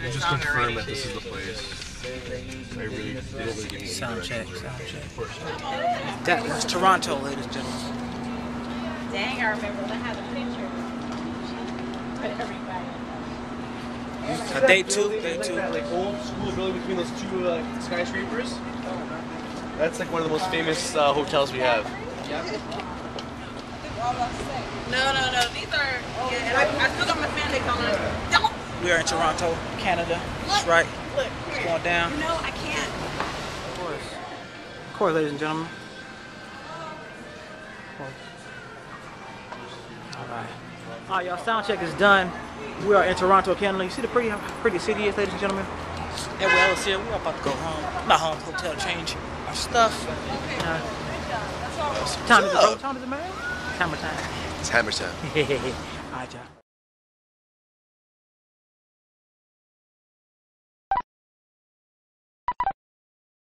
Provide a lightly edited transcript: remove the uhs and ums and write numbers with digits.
Just confirm that this is the place. I really didn't give me Sound check. That was Toronto, ladies and gentlemen. Dang, I remember when I had a picture with everybody. Day two. That like old school building between those two skyscrapers. That's like one of the most famous hotels we have. No. These are. Yeah, and I still got my Spandex on. Don't. We are in Toronto, Canada. That's right. Look. It's going down. You know I can't. Of course, ladies and gentlemen. Alright, y'all, sound check is done. We are in Toronto, Canada. You see the pretty city is, ladies and gentlemen? And we're all here. We're about to go home. Not home, hotel, change our stuff. Time is it, bro? Time is it, man? Hammer time. It's hammer time. Alright, y'all.